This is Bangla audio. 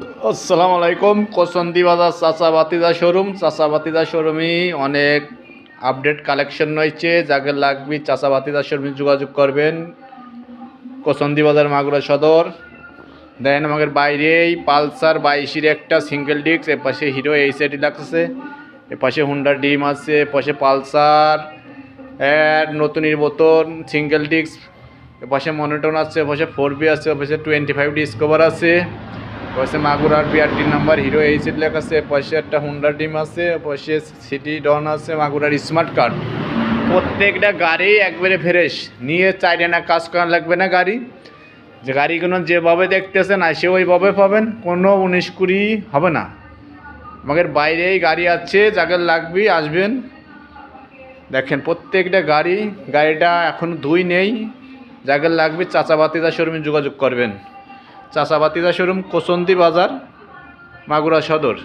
আসসালামু আলাইকুম। কোসন্দি বাজার চাচা বাতিজা শোরুম। চাচা বাতিজা শোরুমে অনেক আপডেট কালেকশন রয়েছে। যাকে লাগবে চাচা বাতিজা শোরুমে যোগাযোগ করবেন। কোসন্দি বাজার মাগুরা সদর। দেখেন আমাদের বাইরেই পালসার 22-এর একটা সিঙ্গেল ডিস্ক, এপাশে হিরো এইচআর ডিলাক্স আছে, এপাশে হুন্ডা ডিম আছে, এপাশে পালসার নতুনের বোতল সিঙ্গেল ডিস্ক, এপাশে মনোটন আছে, এপাশে 4বি আছে, এপাশে 25 ডিসকভার আছে, পাশে মাগুরার বিআরটি নাম্বার হিরো এইচএড লেখা আছে, পাশে একটা হুন্ডা ডিম আছে, পাশে সিটি ডন আছে, মাগুরার স্মার্ট কার্ড। প্রত্যেকটা গাড়ি একবারে ফ্রেশ, নিয়ে চাইলে না কাজ করা লাগবে না। গাড়ি যে গাড়িগুলো যেভাবে দেখতেছেন আসে ওইভাবে পাবেন, কোনো 19-20 হবে না। আমাদের বাইরেই গাড়ি আছে, যাকে লাগবে আসবেন। দেখেন প্রত্যেকটা গাড়িটা এখন ধুই নেই। যাকে লাগবে চাচা বাতিজা শোরুমে যোগাযোগ করবেন। চাচা বাতিজা শোরুম, কোসন্দি বাজার, মাগুরা সদর।